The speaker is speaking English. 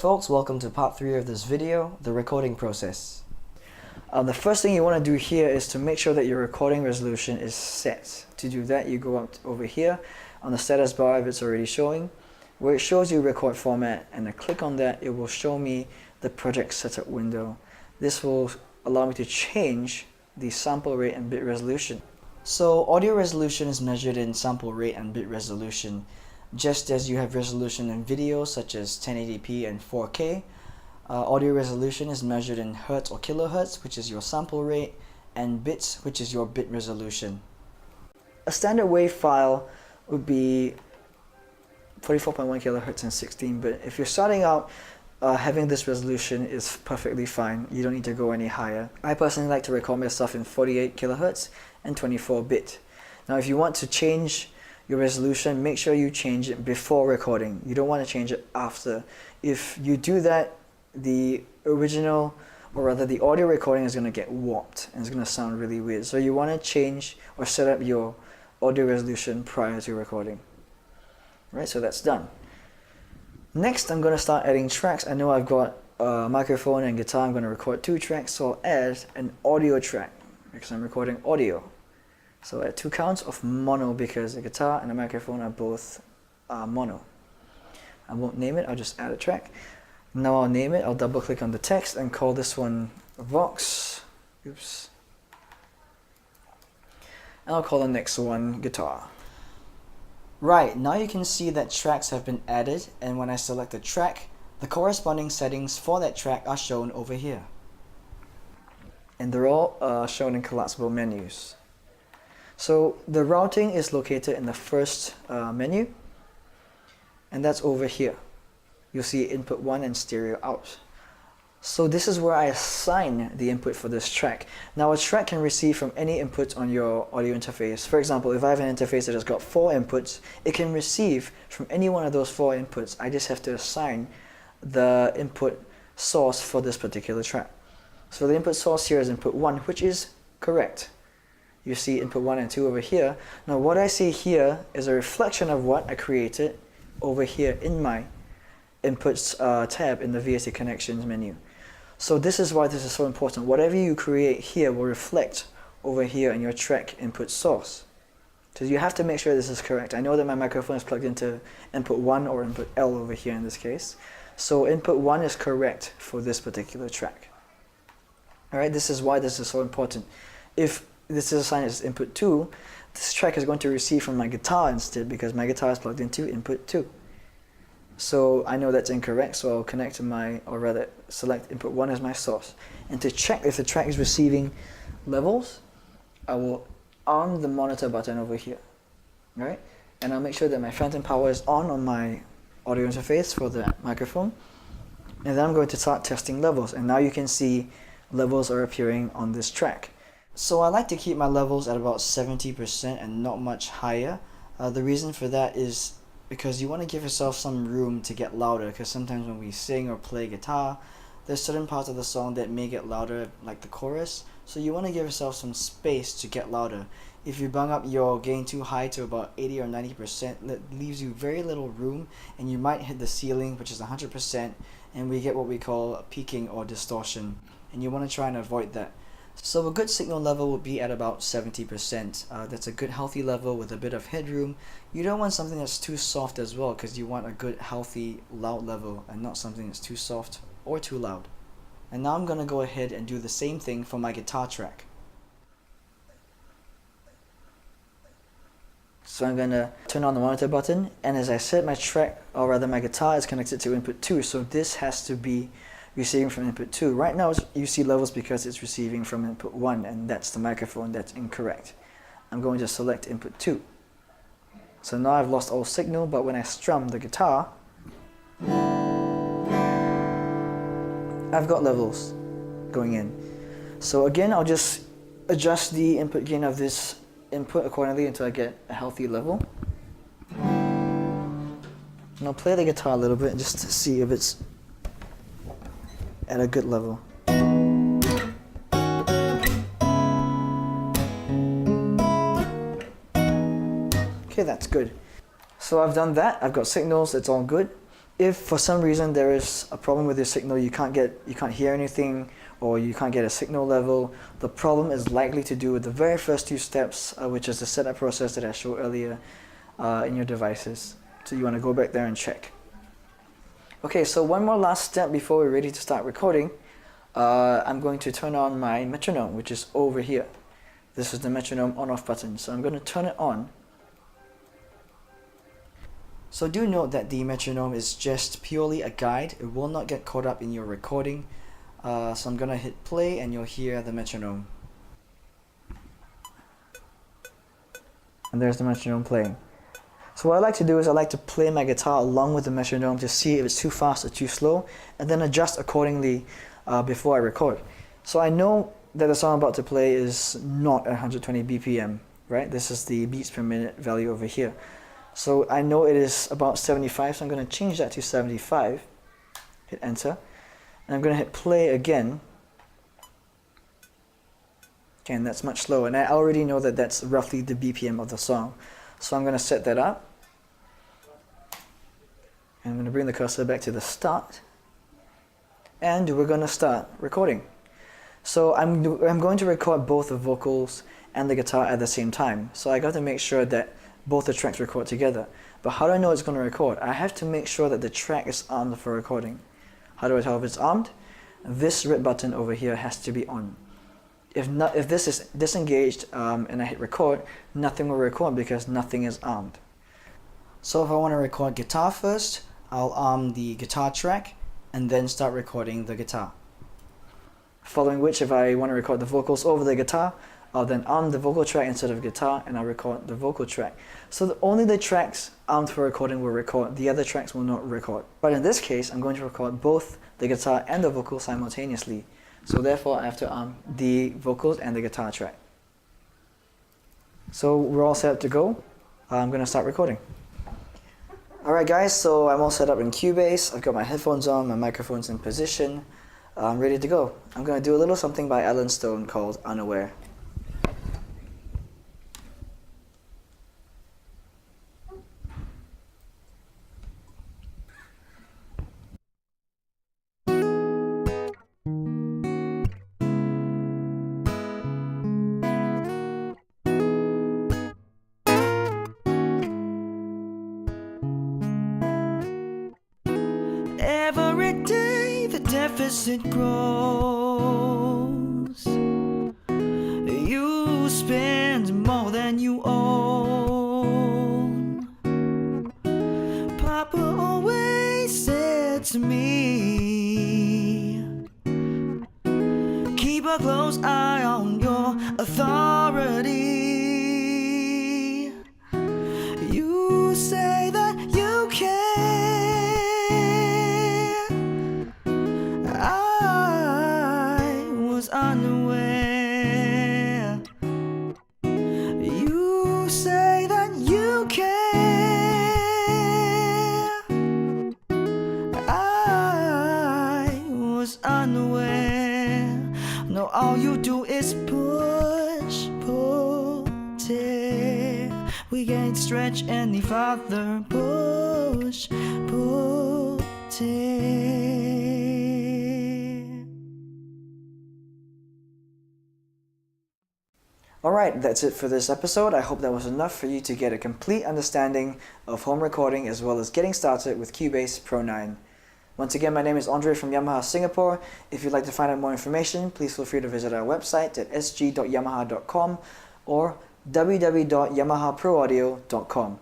folks, welcome to part 3 of this video, the recording process. The first thing you want to do here is to make sure that your recording resolution is set. To do that, you go up over here on the status bar if it's already showing, where it shows you record format, and I click on that, it will show me the project setup window. This will allow me to change the sample rate and bit resolution. So audio resolution is measured in sample rate and bit resolution. Just as you have resolution in videos such as 1080p and 4K, audio resolution is measured in hertz or kilohertz, which is your sample rate, and bits, which is your bit resolution. A standard WAV file would be 44.1 kilohertz and 16 bit. If you're starting out, having this resolution is perfectly fine. You don't need to go any higher. I personally like to record myself in 48 kilohertz and 24 bit. Now if you want to change your resolution, make sure you change it before recording. You don't want to change it after. If you do that, the original, or rather the audio recording, is going to get warped and it's going to sound really weird. So you want to change or set up your audio resolution prior to recording. Right, so that's done. Next, I'm going to start adding tracks. I know I've got a microphone and guitar. I'm going to record 2 tracks, so I'll add an audio track because I'm recording audio. So at 2 counts of mono because the guitar and the microphone are both mono. I won't name it, I'll just add a track. Now I'll name it, I'll double click on the text and call this one Vox. Oops. And I'll call the next one Guitar. Right, now you can see that tracks have been added, and when I select a track, the corresponding settings for that track are shown over here. And they're all shown in collapsible menus. So the routing is located in the first menu, and that's over here. You'll see input 1 and stereo out. So this is where I assign the input for this track. Now a track can receive from any input on your audio interface. For example, if I have an interface that has got 4 inputs, it can receive from any one of those 4 inputs. I just have to assign the input source for this particular track. So the input source here is input 1, which is correct. You see input 1 and 2 over here. Now what I see here is a reflection of what I created over here in my inputs tab in the VST connections menu. So this is why this is so important. Whatever you create here will reflect over here in your track input source. So you have to make sure this is correct. I know that my microphone is plugged into input 1 or input L over here in this case. So input 1 is correct for this particular track. Alright, this is why this is so important. If this is assigned as input 2, this track is going to receive from my guitar instead because my guitar is plugged into input 2. So I know that's incorrect, so I'll connect to my, or rather select input 1 as my source. And to check if the track is receiving levels, I will arm the monitor button over here. Right? And I'll make sure that my phantom power is on my audio interface for the microphone. And then I'm going to start testing levels. And now you can see levels are appearing on this track. So I like to keep my levels at about 70% and not much higher. The reason for that is because you want to give yourself some room to get louder, because sometimes when we sing or play guitar, there's certain parts of the song that may get louder, like the chorus, so you want to give yourself some space to get louder. If you bung up your gain too high to about 80 or 90%, that leaves you very little room, and you might hit the ceiling, which is 100%, and we get what we call peaking or distortion, and you want to try and avoid that. So a good signal level would be at about 70%. That's a good healthy level with a bit of headroom. You don't want something that's too soft as well, because you want a good healthy loud level and not something that's too soft or too loud. And now I'm going to go ahead and do the same thing for my guitar track. So I'm going to turn on the monitor button, and as I said, my track, or rather my guitar, is connected to input 2, so this has to be receiving from input 2. Right now you see levels because it's receiving from input 1, and that's the microphone. That's incorrect. I'm going to select input 2. So now I've lost all signal, but when I strum the guitar, I've got levels going in. So again, I'll just adjust the input gain of this input accordingly until I get a healthy level. And I'll play the guitar a little bit just to see if it's at a good level. Okay, that's good. So I've done that, I've got signals, it's all good. If for some reason there is a problem with your signal, you can't hear anything, or you can't get a signal level, the problem is likely to do with the very first two steps, which is the setup process that I showed earlier in your devices. So you want to go back there and check. Okay, so one more last step before we're ready to start recording. I'm going to turn on my metronome, which is over here. This is the metronome on-off button, so I'm going to turn it on. So do note that the metronome is just purely a guide. It will not get caught up in your recording. So I'm going to hit play and you'll hear the metronome. And there's the metronome playing. So what I like to do is I like to play my guitar along with the metronome to see if it's too fast or too slow, and then adjust accordingly before I record. So I know that the song I'm about to play is not 120 BPM, right? This is the beats per minute value over here. So I know it is about 75, so I'm going to change that to 75. Hit enter. And I'm going to hit play again. Okay, and that's much slower. And I already know that that's roughly the BPM of the song. So I'm going to set that up. And I'm going to bring the cursor back to the start. And we're going to start recording. So I'm going to record both the vocals and the guitar at the same time. So I got to make sure that both the tracks record together. But how do I know it's going to record? I have to make sure that the track is armed for recording. How do I tell if it's armed? This red button over here has to be on. If this is disengaged and I hit record, nothing will record because nothing is armed. So if I want to record guitar first, I'll arm the guitar track and then start recording the guitar. Following which, if I want to record the vocals over the guitar, I'll then arm the vocal track instead of guitar and I'll record the vocal track. So only the tracks armed for recording will record, the other tracks will not record. But in this case, I'm going to record both the guitar and the vocal simultaneously. So therefore I have to arm the vocals and the guitar track. So we're all set up to go. I'm going to start recording. Alright guys, so I'm all set up in Cubase. I've got my headphones on, my microphone's in position. I'm ready to go. I'm going to do a little something by Alan Stone called Unaware. Every day the deficit grows. You spend more than you own. Papa always said to me, keep a close eye on your authority. You say that you can. Unaware. You say that you care. I was unaware. No, all you do is push, pull, tear. We can't stretch any farther. Push, pull, tear. Alright, that's it for this episode. I hope that was enough for you to get a complete understanding of home recording as well as getting started with Cubase Pro 9. Once again, my name is Andre from Yamaha Singapore. If you'd like to find out more information, please feel free to visit our website at sg.yamaha.com or www.yamahaproaudio.com.